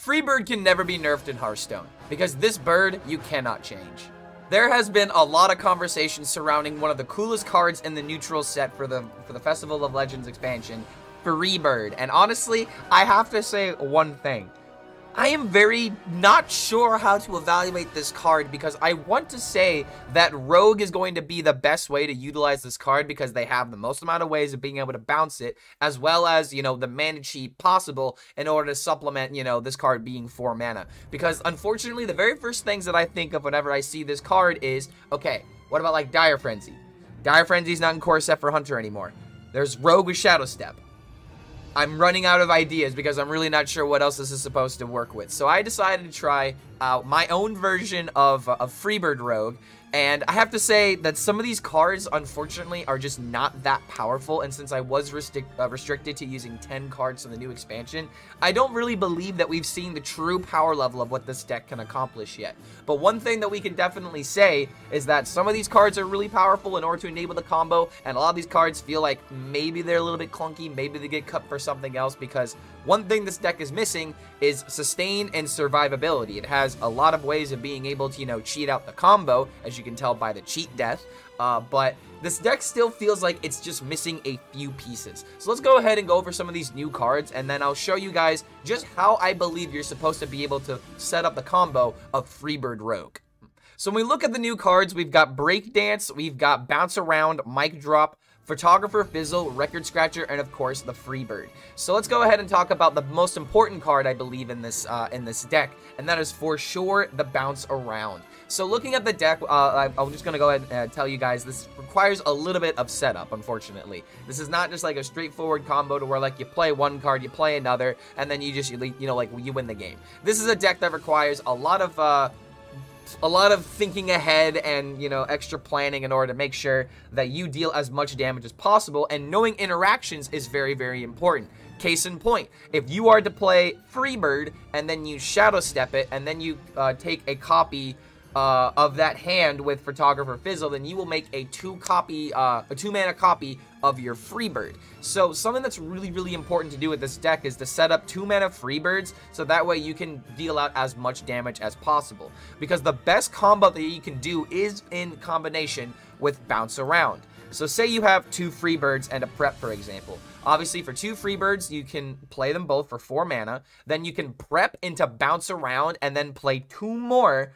FREEBIRD can never be nerfed in Hearthstone, because this bird you cannot change. There has been a lot of conversation surrounding one of the coolest cards in the neutral set for the Festival of Legends expansion, FREEBIRD, and honestly, I have to say one thing. I am very not sure how to evaluate this card because I want to say that Rogue is going to be the best way to utilize this card because they have the most amount of ways of being able to bounce it, as well as, you know, the mana cheat possible in order to supplement, you know, this card being 4 mana. Because unfortunately, the very first things that I think of whenever I see this card is, okay, what about like Dire Frenzy? Dire Frenzy's not in core set for Hunter anymore. There's Rogue with Shadow Step. I'm running out of ideas because I'm really not sure what else this is supposed to work with. So I decided to try my own version of FREEBIRD Rogue. And I have to say that some of these cards, unfortunately, are just not that powerful. And since I was restricted to using 10 cards in the new expansion, I don't really believe that we've seen the true power level of what this deck can accomplish yet. But one thing that we can definitely say is that some of these cards are really powerful in order to enable the combo. And a lot of these cards feel like maybe they're a little bit clunky, maybe they get cut for something else. Because one thing this deck is missing is sustain and survivability. It has a lot of ways of being able to, you know, cheat out the combo, as you can tell by the cheat death, but this deck still feels like it's just missing a few pieces. So let's go ahead and go over some of these new cards, and then I'll show you guys just how I believe you're supposed to be able to set up the combo of FREEBIRD Rogue. So when we look at the new cards, we've got Breakdance, we've got Bounce Around, Mic Drop, Photographer Fizzle, Record Scratcher, and of course the FREEBIRD. So let's go ahead and talk about the most important card I believe in this deck, and that is for sure the Bounce Around. So looking at the deck, I'm just gonna go ahead and tell you guys this requires a little bit of setup. Unfortunately, this is not just like a straightforward combo to where like you play one card, you play another, and then you know like you win the game. This is a deck that requires a lot of thinking ahead and, you know, extra planning in order to make sure that you deal as much damage as possible, and knowing interactions is very, very important. Case in point, if you are to play FREEBIRD and then you Shadow Step it and then you take a copy of that hand with Photographer Fizzle, then you will make a 2-mana copy of your FREEBIRD. So something that's really, really important to do with this deck is to set up 2-mana FREEBIRDs, so that way you can deal out as much damage as possible. Because the best combo that you can do is in combination with Bounce Around. So say you have 2 FREEBIRDs and a prep, for example. Obviously, for 2 FREEBIRDs, you can play them both for 4 mana. Then you can prep into Bounce Around and then play 2 more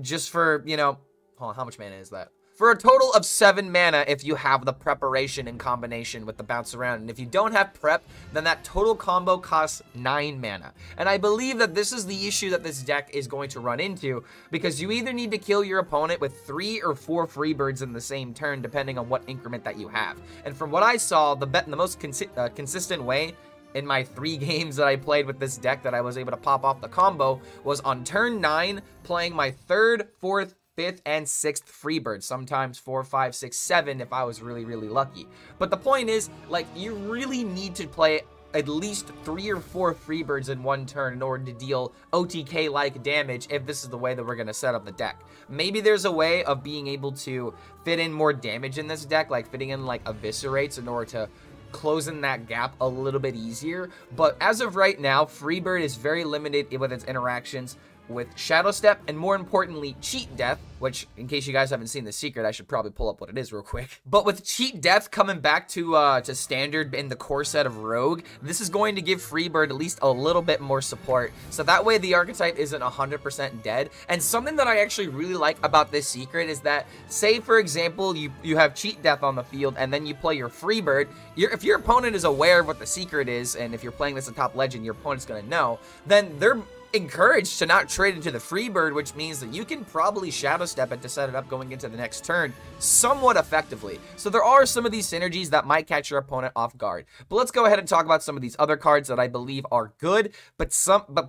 just for, you know, hold on, how much mana is that? For a total of 7 mana if you have the preparation in combination with the Bounce Around. And if you don't have prep, then that total combo costs 9 mana. And I believe that this is the issue that this deck is going to run into, because you either need to kill your opponent with 3 or 4 FREEBIRDs in the same turn, depending on what increment that you have. And from what I saw, the most consistent way in my 3 games that I played with this deck that I was able to pop off the combo was on turn 9, playing my 3rd, 4th, 5th, and 6th FREEBIRD, sometimes 4, 5, 6, 7 if I was really, really lucky. But the point is, like, you really need to play at least 3 or 4 FREEBIRDs in one turn in order to deal OTK-like damage if this is the way that we're going to set up the deck. Maybe there's a way of being able to fit in more damage in this deck, like fitting in like Eviscerates in order to closing that gap a little bit easier, but as of right now, FREEBIRD is very limited with its interactions with Shadow Step, and more importantly, Cheat Death, which, in case you guys haven't seen the secret, I should probably pull up what it is real quick. But with Cheat Death coming back to standard in the core set of Rogue, this is going to give FREEBIRD at least a little bit more support, so that way the archetype isn't 100% dead. And something that I actually really like about this secret is that, say for example, you have Cheat Death on the field, and then you play your FREEBIRD, if your opponent is aware of what the secret is, and if you're playing this in top legend, your opponent's gonna know, then they're encouraged to not trade into the FREEBIRD, which means that you can probably Shadow Step it to set it up going into the next turn somewhat effectively. So there are some of these synergies that might catch your opponent off guard. But let's go ahead and talk about some of these other cards that I believe are good, but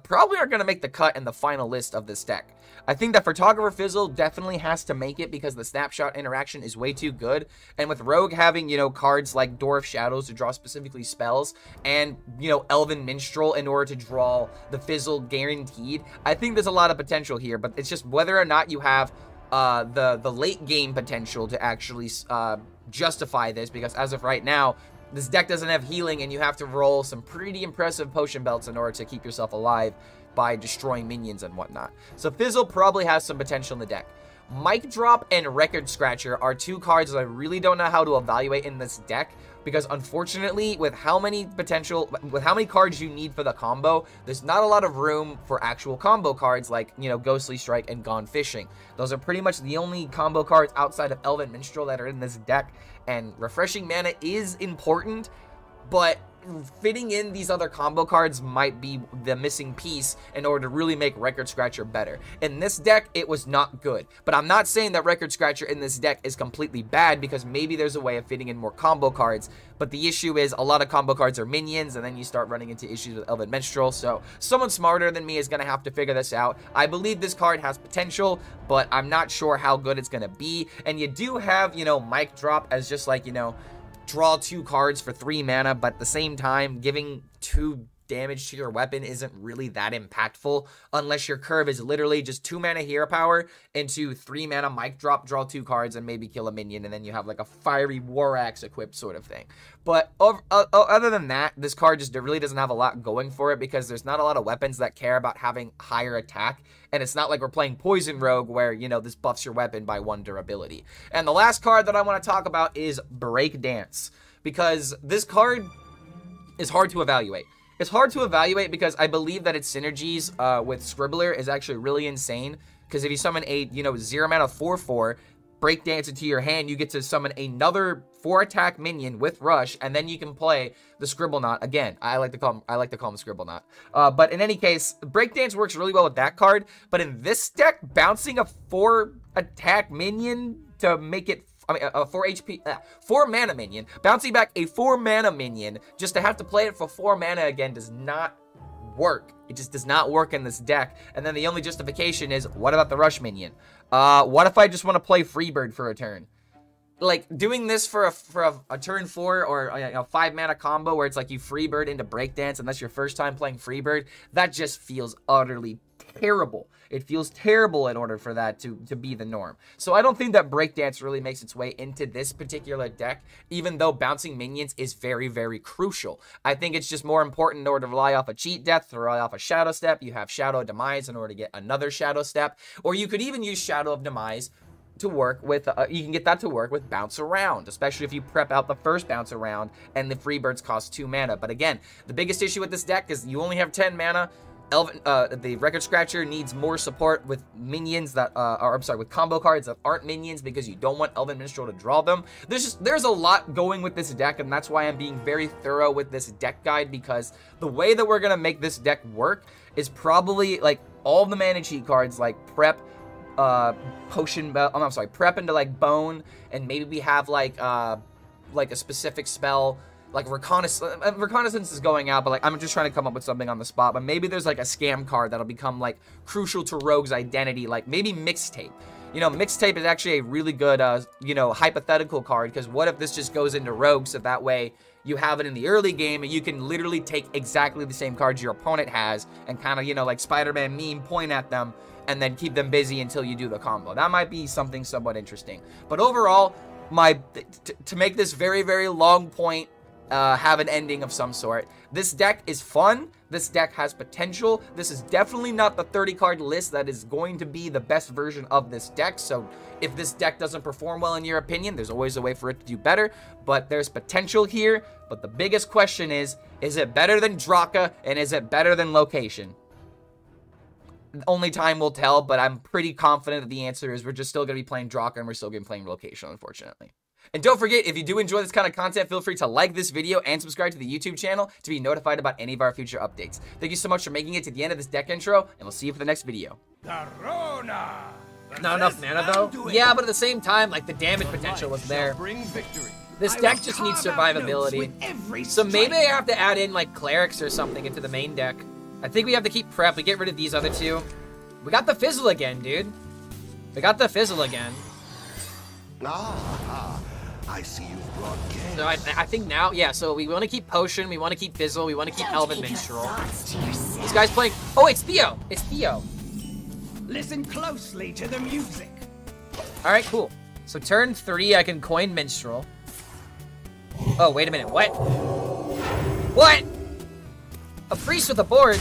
probably aren't going to make the cut in the final list of this deck. I think that Photographer Fizzle definitely has to make it because the snapshot interaction is way too good. And with Rogue having, you know, cards like Door of Shadows to draw specifically spells, and, you know, Elven Minstrel in order to draw the Fizzle guaranteed, I think there's a lot of potential here, but it's just whether or not you have the late game potential to actually justify this, because as of right now, this deck doesn't have healing, and you have to roll some pretty impressive potion belts in order to keep yourself alive by destroying minions and whatnot. So Fizzle probably has some potential in the deck. Mic Drop and Record Scratcher are two cards that I really don't know how to evaluate in this deck, because unfortunately, with how many cards you need for the combo, there's not a lot of room for actual combo cards like, you know, Ghostly Strike and Gone Fishing. Those are pretty much the only combo cards outside of Elven Minstrel that are in this deck, and Refreshing Mana is important, but fitting in these other combo cards might be the missing piece in order to really make Record Scratcher better. In this deck, it was not good, but I'm not saying that Record Scratcher in this deck is completely bad, because maybe there's a way of fitting in more combo cards, but the issue is a lot of combo cards are minions, and then you start running into issues with Elven Minstrel, so someone smarter than me is going to have to figure this out. I believe this card has potential, but I'm not sure how good it's going to be, and you do have, you know, Mic Drop as just like, you know, draw 2 cards for 3 mana, but at the same time, giving 2 damage to your weapon isn't really that impactful unless your curve is literally just 2 mana hero power into 3 mana Mic Drop, draw 2 cards, and maybe kill a minion, and then you have like a fiery war axe equipped sort of thing. But other than that, this card just really doesn't have a lot going for it, because there's not a lot of weapons that care about having higher attack, and it's not like we're playing Poison Rogue where, you know, this buffs your weapon by 1 durability. And the last card that I want to talk about is Breakdance, because this card is hard to evaluate. It's hard to evaluate because I believe that its synergies with Scribbler is actually really insane, because if you summon a, you know, 0 mana 4/4, Breakdance into your hand, you get to summon another 4-attack minion with Rush, and then you can play the Scribblenaught again. I like to call him Scribblenaught. But in any case, Breakdance works really well with that card. But in this deck, bouncing a 4-attack minion to make it, I mean, a 4 mana minion, bouncing back a 4 mana minion just to have to play it for 4 mana again does not work. It just does not work in this deck. And then the only justification is, what about the Rush minion? What if I just want to play Freebird for a turn? Like, doing this for a turn 4 or a 5 mana combo where it's like you Freebird into Breakdance and that's your first time playing Freebird, that just feels utterly terrible. It feels terrible in order for that to be the norm. So I don't think that Breakdance really makes its way into this particular deck, even though bouncing minions is very, very crucial. I think it's just more important in order to rely off a Cheat Death, to rely off a Shadow Step. You have Shadow Demise in order to get another Shadow Step, or you could even use Shadow of Demise to work with, you can get that to work with Bounce Around, especially if you prep out the first Bounce Around and the Freebirds cost 2 mana. But again, the biggest issue with this deck is you only have 10 mana. The Record Scratcher needs more support with minions that with combo cards that aren't minions, because you don't want Elven Minstrel to draw them. There's a lot going with this deck, and that's why I'm being very thorough with this deck guide, because the way that we're gonna make this deck work is probably like all the mana cheat cards like Prep, Prep into like Bone, and maybe we have like a specific spell like Reconnaissance is going out, but like I'm just trying to come up with something on the spot. But maybe there's like a scam card that'll become like crucial to Rogue's identity, like maybe Mixtape. You know, Mixtape is actually a really good, you know, hypothetical card, because what if this just goes into Rogue, so that way you have it in the early game and you can literally take exactly the same cards your opponent has and kind of, you know, like Spider-Man meme, point at them and then keep them busy until you do the combo. That might be something somewhat interesting. But overall, to make this very, very long point, have an ending of some sort. This deck is fun. This deck has potential. This is definitely not the 30-card list that is going to be the best version of this deck. So if this deck doesn't perform well in your opinion, there's always a way for it to do better. But there's potential here. But the biggest question is it better than Draka, and is it better than Location? Only time will tell, but I'm pretty confident that the answer is we're just still going to be playing Draka, and we're still going to be playing Location, unfortunately. And don't forget, if you do enjoy this kind of content, feel free to like this video and subscribe to the YouTube channel to be notified about any of our future updates. Thank you so much for making it to the end of this deck intro, and we'll see you for the next video. Not enough mana, though? Yeah, but at the same time, like, the damage potential was there. This deck just needs survivability. So maybe I have to add in, like, Clerics or something into the main deck. I think we have to keep Prep. We get rid of these other two. We got the Fizzle again, dude. We got the Fizzle again. I see you've brought games. So I think now, yeah, so we want to keep Potion, we want to keep Fizzle, we want to keep Elven Minstrel. This guy's playing, oh, it's Theo, it's Theo. Listen closely to the music. All right, cool. So turn 3, I can coin Minstrel. Oh, wait a minute, what? What? A priest with a board?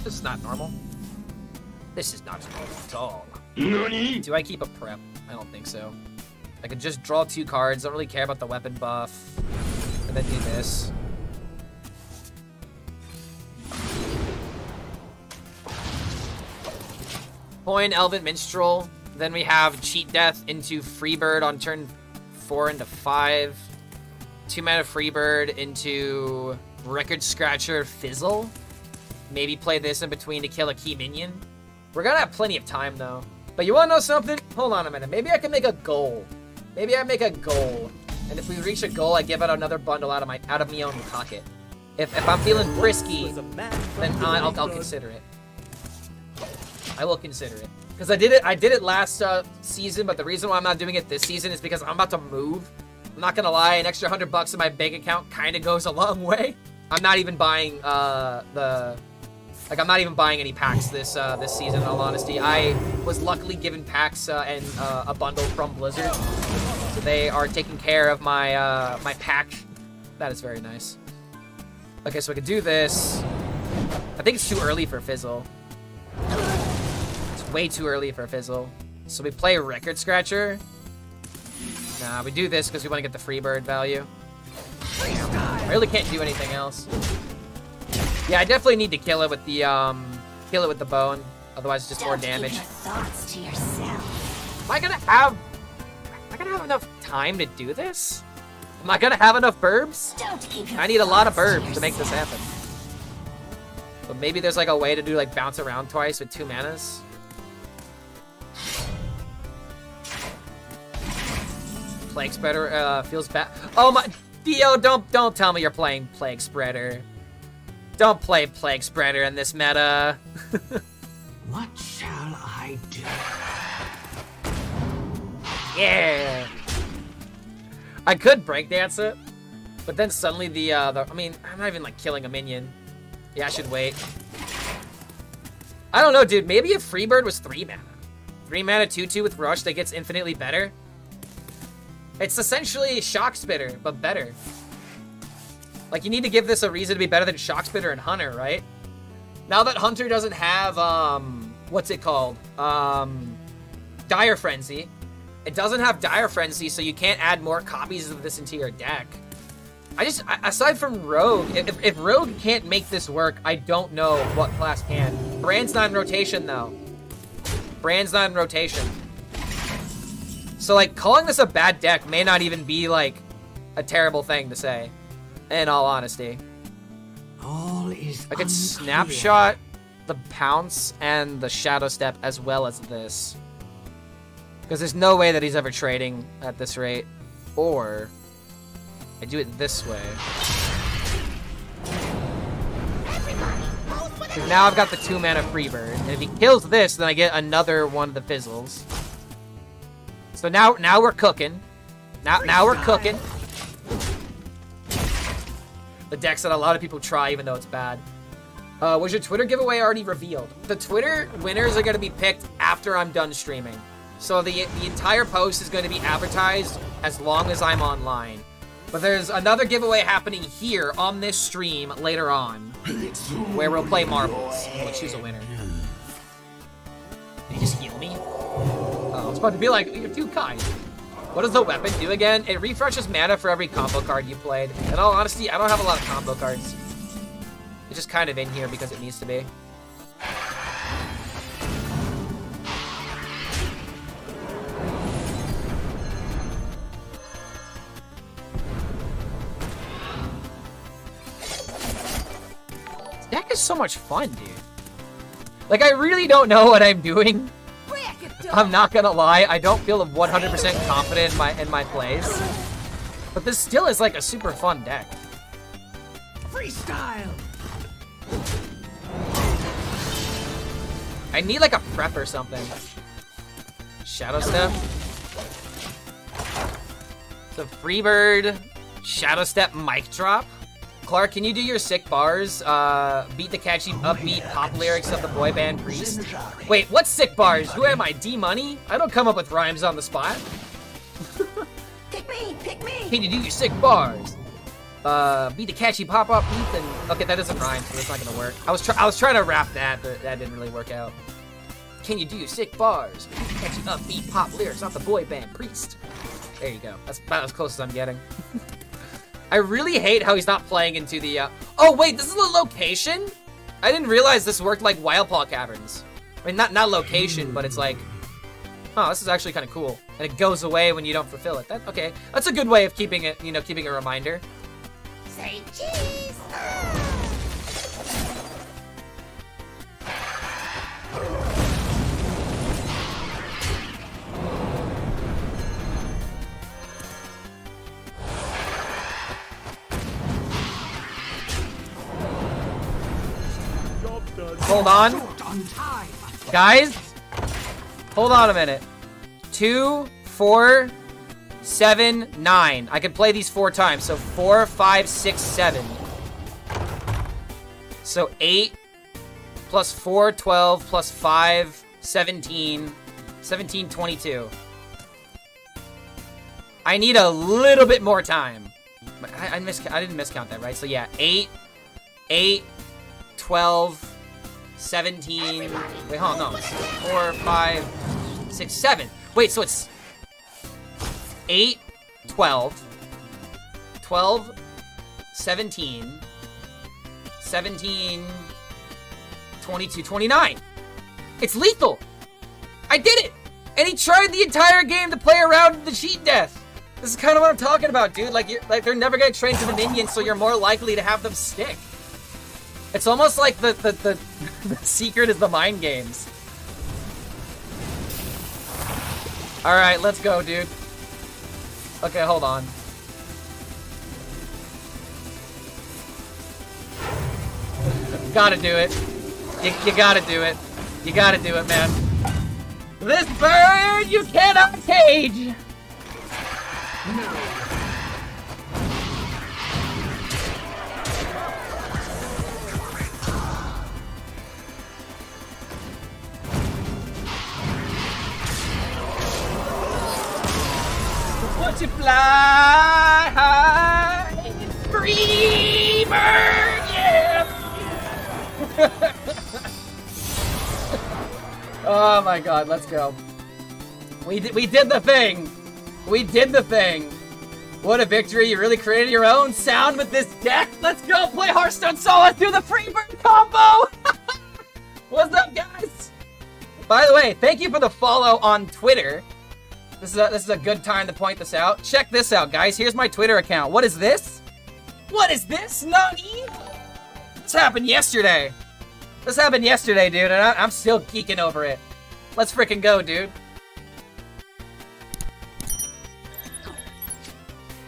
This is not normal. This is not normal at all. Nani? Do I keep a prep? I don't think so. I could just draw 2 cards, don't really care about the weapon buff, and then do this. Coin, Elven Minstrel. Then we have Cheat Death into Freebird on turn 4 into 5. 2 mana Freebird into Record Scratcher Fizzle. Maybe play this in between to kill a key minion. We're gonna have plenty of time though. But you wanna know something? Hold on a minute. Maybe I can make a goal. Maybe I make a goal. And if we reach a goal, I give out another bundle out of my own pocket. If I'm feeling frisky, then I'll consider it. I will consider it. Because I did it last season, but the reason why I'm not doing it this season is because I'm about to move. I'm not gonna lie, an extra $100 in my bank account kind of goes a long way. I'm not even buying I'm not even buying any packs this season, in all honesty. I was luckily given packs and a bundle from Blizzard. So they are taking care of my my pack. That is very nice. Okay, so we can do this. I think it's too early for Fizzle. It's way too early for Fizzle. So we play Record Scratcher. Nah, we do this because we want to get the Freebird value. I really can't do anything else. Yeah, I definitely need to kill it with the bone. Otherwise, it's just more damage. Am I gonna have enough time to do this? Am I gonna have enough burbs? I need a lot of burbs to make this happen. But maybe there's like a way to do like bounce around twice with 2 manas. Plague Spreader feels bad. Oh my, Theo, don't tell me you're playing Plague Spreader. Don't play Plague Spreader in this meta. What shall I do? Yeah. I could breakdance it, but then suddenly I mean, I'm not even like killing a minion. Yeah, I should wait. I don't know, dude. Maybe if Freebird was 3 mana. 3 mana 2/2 with Rush that gets infinitely better. It's essentially Shock Spitter, but better. Like, you need to give this a reason to be better than Shock Spitter and Hunter, right? Now that Hunter doesn't have, what's it called? Dire Frenzy. It doesn't have Dire Frenzy, so you can't add more copies of this into your deck. Aside from Rogue, if Rogue can't make this work, I don't know what class can. Brand's not in rotation, though. Brand's not in rotation. So, like, calling this a bad deck may not even be, like, a terrible thing to say, in all honesty. All is I could snapshot the Pounce and the Shadow Step as well as this. Because there's no way that he's ever trading at this rate. Or I do it this way. Now I've got the 2 mana Freebird. And if he kills this, then I get another one of the Fizzles. So now we're cooking. Now we're cooking. The decks that a lot of people try even though it's bad. Was your Twitter giveaway already revealed? The Twitter winners are going to be picked after I'm done streaming. So the entire post is going to be advertised as long as I'm online. But there's another giveaway happening here on this stream later on, where we'll play marbles. We'll choose a winner. Did he just heal me? Oh, I was about to be like, you're too kind. What does the weapon do again? It refreshes mana for every combo card you played. In all honesty, I don't have a lot of combo cards. It's just kind of in here because it needs to be. This deck is so much fun, dude. Like, I really don't know what I'm doing. I'm not gonna lie, I don't feel 100% confident in my plays. But this still is like a super fun deck. Freestyle. I need like a prep or something. Shadow Step. So Freebird, Shadow Step, Mic Drop. Clark, can you do your sick bars? Beat the catchy upbeat pop lyrics of the boy band Priest. Wait, what's sick bars? Who am I, D-Money? I don't come up with rhymes on the spot. Pick me, pick me. Can you do your sick bars? Beat the catchy pop-up beat and... Okay, that doesn't rhyme, so that's not gonna work. I was trying to rap that, but that didn't really work out. Can you do sick bars? Catchy upbeat pop lyrics, not the boy band Priest. There you go. That's about as close as I'm getting. I really hate how he's not playing into the, Oh, wait, this is a location? I didn't realize this worked like Wildpaw Caverns. I mean, not location, but it's like... Oh, this is actually kind of cool. And it goes away when you don't fulfill it. Okay, that's a good way of keeping it, you know, keeping a reminder. Say cheese! Hold on. Guys, hold on a minute. 2, 4, 7, 9. I can play these 4 times. So 4, 5, 6, 7. So 8 plus 4, 12 plus 5, 17. 17, 22. I need a little bit more time. I didn't miscount that, right? So yeah, 8, 12, 17. Wait, hold on, no. 4, 5, 6, 7. Wait, so it's 8, 12, 12, 17, 17, 22, 29. It's lethal. I did it. And he tried the entire game to play around the cheat death. This is kind of what I'm talking about, dude. Like they're never gonna train to the minions, so you're more likely to have them stick. It's almost like the secret is the mind games. Alright, let's go, dude. Okay, hold on. Gotta do it. You gotta do it. You gotta do it, man. This bird you cannot cage! No. Won't you fly high? Free bird, yeah! Oh my god, let's go. We did the thing! We did the thing! What a victory, you really created your own sound with this deck! Let's go play Hearthstone solo, let's do the FREEBIRD combo! What's up, guys? By the way, thank you for the follow on Twitter. This is a good time to point this out. Check this out, guys. Here's my Twitter account. What is this? What is this? Nani? This happened yesterday. This happened yesterday, dude, and I'm still geeking over it. Let's frickin' go, dude.